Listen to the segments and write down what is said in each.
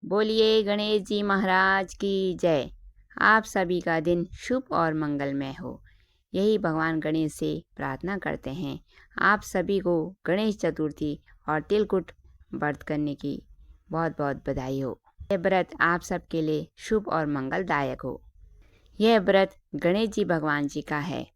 बोलिए गणेश जी महाराज की जय। आप सभी का दिन शुभ और मंगलमय हो, यही भगवान गणेश से प्रार्थना करते हैं। आप सभी को गणेश चतुर्थी और तिलकुट व्रत करने की बहुत बहुत बधाई हो। यह व्रत आप सबके लिए शुभ और मंगलदायक हो। यह व्रत गणेश जी भगवान जी का है।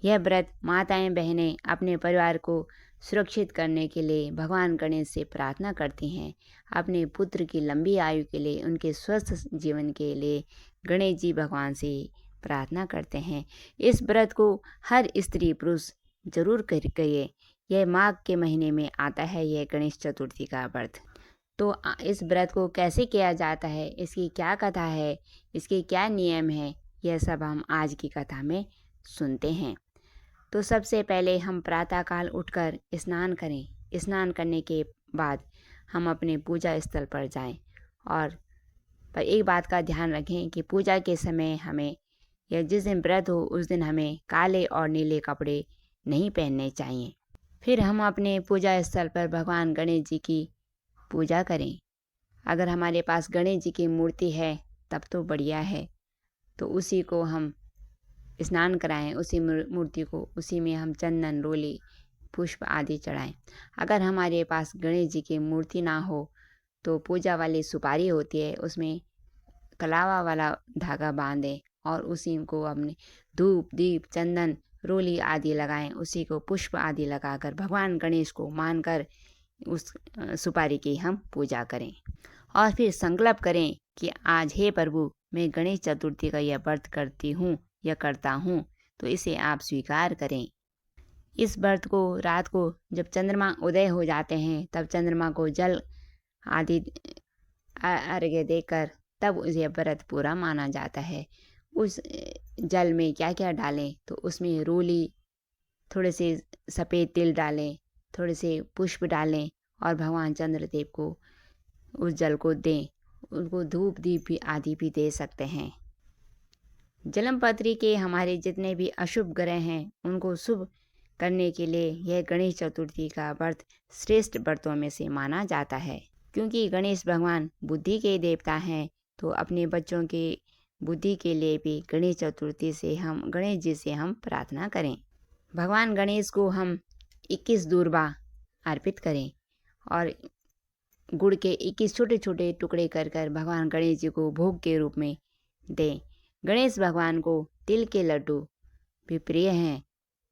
यह व्रत माताएं बहनें अपने परिवार को सुरक्षित करने के लिए भगवान गणेश से प्रार्थना करती हैं। अपने पुत्र की लंबी आयु के लिए, उनके स्वस्थ जीवन के लिए गणेश जी भगवान से प्रार्थना करते हैं। इस व्रत को हर स्त्री पुरुष जरूर करिए। यह माघ के महीने में आता है, यह गणेश चतुर्थी का व्रत। तो इस व्रत को कैसे किया जाता है, इसकी क्या कथा है, इसके क्या नियम है, यह सब हम आज की कथा में सुनते हैं। तो सबसे पहले हम प्रातःकाल उठकर स्नान करें। स्नान करने के बाद हम अपने पूजा स्थल पर जाएं और पर एक बात का ध्यान रखें कि पूजा के समय हमें या जिस दिन व्रत हो उस दिन हमें काले और नीले कपड़े नहीं पहनने चाहिए। फिर हम अपने पूजा स्थल पर भगवान गणेश जी की पूजा करें। अगर हमारे पास गणेश जी की मूर्ति है तब तो बढ़िया है, तो उसी को हम स्नान कराएं, उसी मूर्ति को, उसी में हम चंदन, रोली, पुष्प आदि चढ़ाएं। अगर हमारे पास गणेश जी की मूर्ति ना हो तो पूजा वाली सुपारी होती है, उसमें कलावा वाला धागा बांधें और उसी को हमने धूप, दीप, चंदन, रोली आदि लगाएं। उसी को पुष्प आदि लगाकर भगवान गणेश को मानकर उस सुपारी की हम पूजा करें और फिर संकल्प करें कि आज हे प्रभु, मैं गणेश चतुर्थी का यह व्रत करती हूँ या करता हूँ, तो इसे आप स्वीकार करें। इस व्रत को रात को जब चंद्रमा उदय हो जाते हैं तब चंद्रमा को जल आदि अर्घ्य देकर तब यह व्रत पूरा माना जाता है। उस जल में क्या क्या डालें, तो उसमें रोली, थोड़े से सफ़ेद तिल डालें, थोड़े से पुष्प डालें और भगवान चंद्रदेव को उस जल को दें। उनको धूप दीप भी आदि भी दे सकते हैं। जन्मपत्री के हमारे जितने भी अशुभ ग्रह हैं उनको शुभ करने के लिए यह गणेश चतुर्थी का व्रत श्रेष्ठ व्रतों में से माना जाता है। क्योंकि गणेश भगवान बुद्धि के देवता हैं, तो अपने बच्चों के बुद्धि के लिए भी गणेश चतुर्थी से हम गणेश जी से हम प्रार्थना करें। भगवान गणेश को हम 21 दूर्वा अर्पित करें और गुड़ के 21 छोटे छोटे टुकड़े कर कर भगवान गणेश जी को भोग के रूप में दें। गणेश भगवान को तिल के लड्डू भी प्रिय हैं।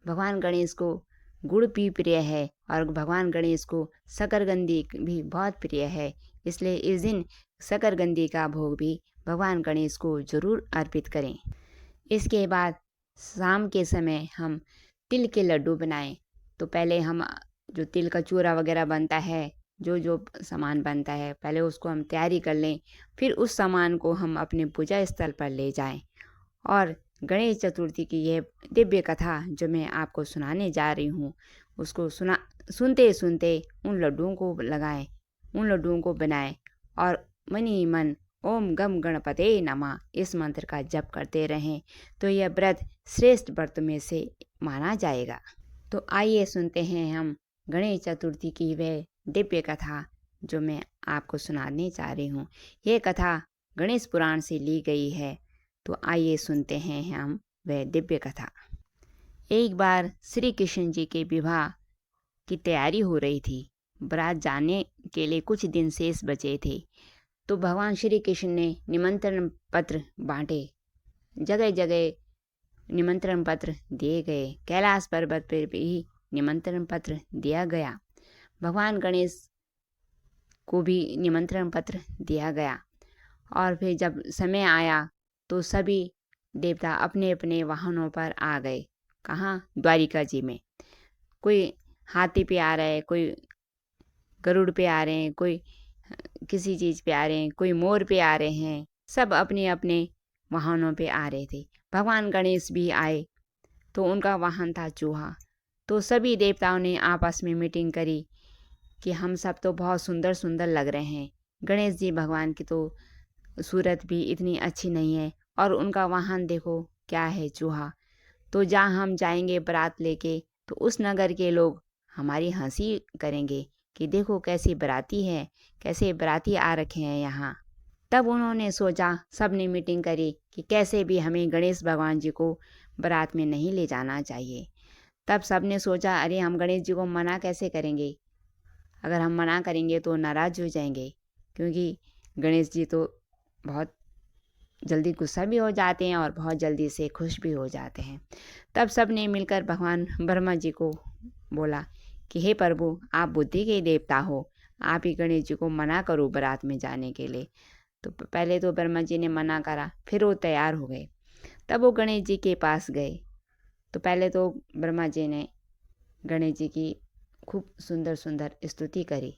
भगवान गणेश को गुड़ भी प्रिय है और भगवान गणेश को शकरकंदी भी बहुत प्रिय है। इसलिए इस दिन शकरकंदी का भोग भी भगवान गणेश को जरूर अर्पित करें। इसके बाद शाम के समय हम तिल के लड्डू बनाएं। तो पहले हम जो तिल का चूरा वगैरह बनता है, जो जो सामान बनता है, पहले उसको हम तैयारी कर लें। फिर उस सामान को हम अपने पूजा स्थल पर ले जाएं और गणेश चतुर्थी की यह दिव्य कथा जो मैं आपको सुनाने जा रही हूँ उसको सुनते सुनते उन लड्डुओं को लगाएं, उन लड्डुओं को बनाएं और मन ही मन ओम गम गणपते नमः इस मंत्र का जप करते रहें, तो यह व्रत श्रेष्ठ व्रत में से माना जाएगा। तो आइए सुनते हैं हम गणेश चतुर्थी की वह दिव्य कथा जो मैं आपको सुनाने जा रही हूँ। यह कथा गणेश पुराण से ली गई है, तो आइए सुनते हैं हम वह दिव्य कथा। एक बार श्री कृष्ण जी के विवाह की तैयारी हो रही थी। बारात जाने के लिए कुछ दिन शेष बचे थे, तो भगवान श्री कृष्ण ने निमंत्रण पत्र बांटे। जगह जगह निमंत्रण पत्र दिए गए। कैलाश पर्वत पर भी निमंत्रण पत्र दिया गया। भगवान गणेश को भी निमंत्रण पत्र दिया गया और फिर जब समय आया तो सभी देवता अपने अपने वाहनों पर आ गए। कहाँ? द्वारिका जी में। कोई हाथी पे आ रहा है, कोई गरुड़ पे आ रहे हैं, कोई किसी चीज़ पे आ रहे हैं, कोई मोर पे आ रहे हैं। सब अपने अपने वाहनों पे आ रहे थे। भगवान गणेश भी आए तो उनका वाहन था चूहा। तो सभी देवताओं ने आपस में मीटिंग करी कि हम सब तो बहुत सुंदर सुंदर लग रहे हैं, गणेश जी भगवान की तो सूरत भी इतनी अच्छी नहीं है और उनका वाहन देखो क्या है, चूहा। तो जहाँ हम जाएंगे बारात लेके तो उस नगर के लोग हमारी हंसी करेंगे कि देखो कैसी बाराती है, कैसे बाराती आ रखे हैं यहाँ। तब उन्होंने सोचा, सब ने मीटिंग करी कि कैसे भी हमें गणेश भगवान जी को बारात में नहीं ले जाना चाहिए। तब सब ने सोचा, अरे हम गणेश जी को मना कैसे करेंगे, अगर हम मना करेंगे तो नाराज़ हो जाएंगे, क्योंकि गणेश जी तो बहुत जल्दी गुस्सा भी हो जाते हैं और बहुत जल्दी से खुश भी हो जाते हैं। तब सब ने मिलकर भगवान ब्रह्मा जी को बोला कि हे प्रभु, आप बुद्धि के देवता हो, आप ही गणेश जी को मना करो बारात में जाने के लिए। तो पहले तो ब्रह्मा जी ने मना करा, फिर वो तैयार हो गए। तब वो गणेश जी के पास गए। तो पहले तो ब्रह्मा जी ने गणेश जी की खूब सुंदर सुंदर स्तुति करी,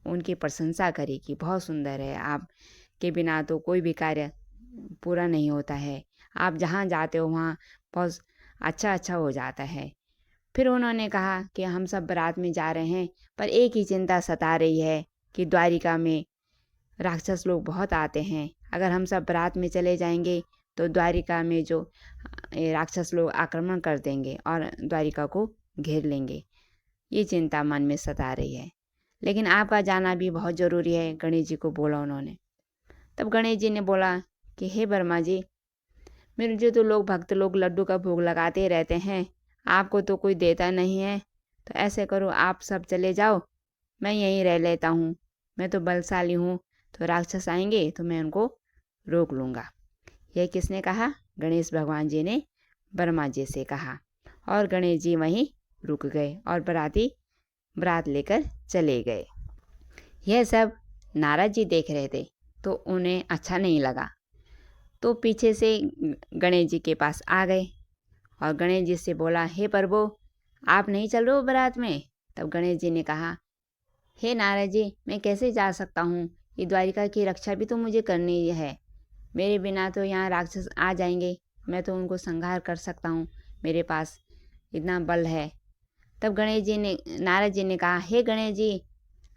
उनकी प्रशंसा करी कि बहुत सुंदर है, आप के बिना तो कोई भी कार्य पूरा नहीं होता है, आप जहाँ जाते हो वहाँ बहुत अच्छा हो जाता है। फिर उन्होंने कहा कि हम सब बारात में जा रहे हैं, पर एक ही चिंता सता रही है कि द्वारिका में राक्षस लोग बहुत आते हैं। अगर हम सब बारात में चले जाएंगे तो द्वारिका में जो राक्षस लोग आक्रमण कर देंगे और द्वारिका को घेर लेंगे। ये चिंता मन में सता रही है, लेकिन आपका जाना भी बहुत ज़रूरी है, गणेश जी को बोला उन्होंने। तब गणेश जी ने बोला कि हे ब्रह्मा जी, मेरे जो तो लोग भक्त लोग लड्डू का भोग लगाते रहते हैं, आपको तो कोई देता नहीं है, तो ऐसे करो आप सब चले जाओ, मैं यहीं रह लेता हूँ, मैं तो बलशाली हूँ, तो राक्षस आएंगे तो मैं उनको रोक लूँगा। यह किसने कहा? गणेश भगवान जी ने ब्रह्मा जी से कहा। और गणेश जी वहीं रुक गए और बाराती बारात लेकर चले गए। यह सब नारद जी देख रहे थे, तो उन्हें अच्छा नहीं लगा, तो पीछे से गणेश जी के पास आ गए और गणेश जी से बोला, हे प्रभु, आप नहीं चल रहे हो बारात में? तब गणेश जी ने कहा, हे नारद जी, मैं कैसे जा सकता हूँ, ये द्वारिका की रक्षा भी तो मुझे करनी है, मेरे बिना तो यहाँ राक्षस आ जाएंगे, मैं तो उनको संहार कर सकता हूँ, मेरे पास इतना बल है। तब गणेश जी ने नारद जी ने कहा, हे गणेश जी,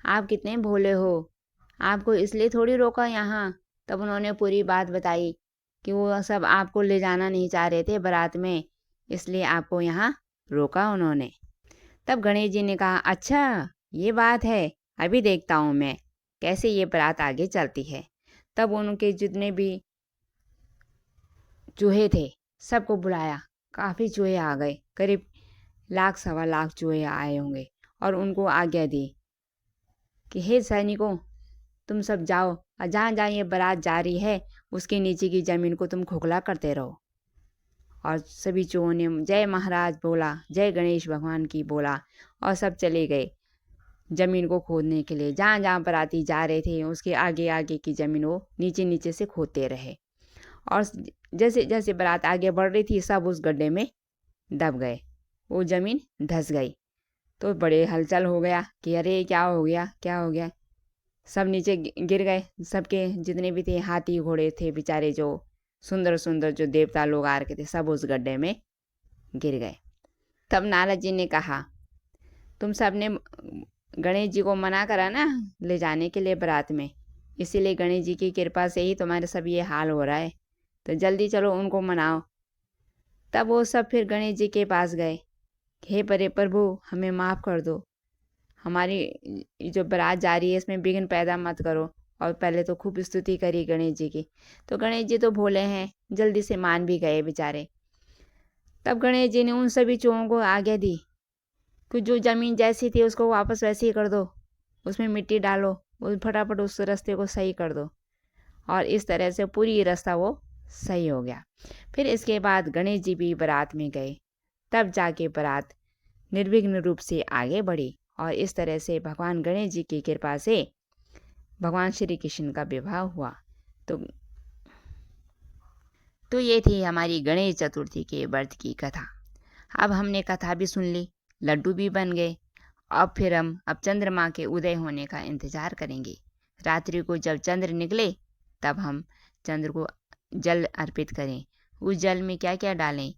आप कितने भोले हो, आपको इसलिए थोड़ी रोका यहाँ। तब उन्होंने पूरी बात बताई कि वो सब आपको ले जाना नहीं चाह रहे थे बारात में, इसलिए आपको यहाँ रोका उन्होंने। तब गणेश जी ने कहा, अच्छा ये बात है, अभी देखता हूँ मैं कैसे ये बारात आगे चलती है। तब उनके जितने भी चूहे थे सबको बुलाया, काफ़ी चूहे आ गए, करीब 1 सवा लाख चूहे आए होंगे, और उनको आज्ञा दी कि हे सैनिकों, तुम सब जाओ और जहाँ जहाँ ये बारात जा रही है उसके नीचे की ज़मीन को तुम खोखला करते रहो। और सभी चूहों ने जय महाराज बोला, जय गणेश भगवान की बोला, और सब चले गए ज़मीन को खोदने के लिए। जहाँ जहाँ बाराती जा रहे थे उसके आगे आगे की ज़मीन वो नीचे नीचे से खोदते रहे, और जैसे जैसे बारात आगे बढ़ रही थी सब उस गड्ढे में दब गए, वो ज़मीन धंस गई। तो बड़े हलचल हो गया कि अरे क्या हो गया, क्या हो गया, सब नीचे गिर गए। सबके जितने भी थे, हाथी घोड़े थे बेचारे, जो सुंदर सुंदर जो देवता लोग आ रखे थे, सब उस गड्ढे में गिर गए। तब नारद जी ने कहा, तुम सब ने गणेश जी को मना करा ना ले जाने के लिए बारात में, इसीलिए गणेश जी की कृपा से ही तुम्हारे सब ये हाल हो रहा है, तो जल्दी चलो उनको मनाओ। तब वो सब फिर गणेश जी के पास गए, हे बड़े प्रभु, हमें माफ़ कर दो, हमारी जो बारात जा रही है इसमें विघ्न पैदा मत करो। और पहले तो खूब स्तुति करी गणेश जी की। तो गणेश जी तो भोले हैं, जल्दी से मान भी गए बेचारे। तब गणेश जी ने उन सभी चूहों को आज्ञा दी कि जो ज़मीन जैसी थी उसको वापस वैसे ही कर दो, उसमें मिट्टी डालो, उस फटाफट उस रास्ते को सही कर दो, और इस तरह से पूरी रास्ता वो सही हो गया। फिर इसके बाद गणेश जी भी बारात में गए, तब जाके बारात निर्विघ्न रूप से आगे बढ़ी, और इस तरह से भगवान गणेश जी की कृपा से भगवान श्री कृष्ण का विवाह हुआ। तो ये थी हमारी गणेश चतुर्थी के व्रत की कथा। अब हमने कथा भी सुन ली, लड्डू भी बन गए। अब फिर हम चंद्रमा के उदय होने का इंतज़ार करेंगे। रात्रि को जब चंद्र निकले तब हम चंद्र को जल अर्पित करें। उस जल में क्या क्या डालें?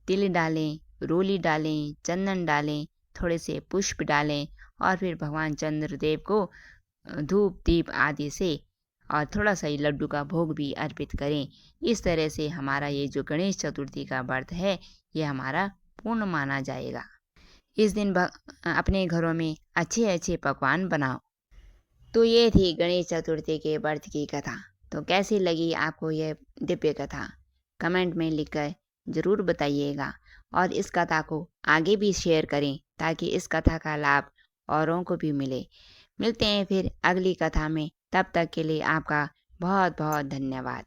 तिल डालें, रोली डालें, चंदन डालें, थोड़े से पुष्प डालें, और फिर भगवान चंद्रदेव को धूप दीप आदि से और थोड़ा सा ही लड्डू का भोग भी अर्पित करें। इस तरह से हमारा ये जो गणेश चतुर्थी का व्रत है ये हमारा पूर्ण माना जाएगा। इस दिन अपने घरों में अच्छे अच्छे पकवान बनाओ। तो ये थी गणेश चतुर्थी के व्रत की कथा। तो कैसी लगी आपको यह दिव्य कथा? कमेंट में लिखकर ज़रूर बताइएगा और इस कथा को आगे भी शेयर करें ताकि इस कथा का लाभ औरों को भी मिले। मिलते हैं फिर अगली कथा में, तब तक के लिए आपका बहुत बहुत धन्यवाद।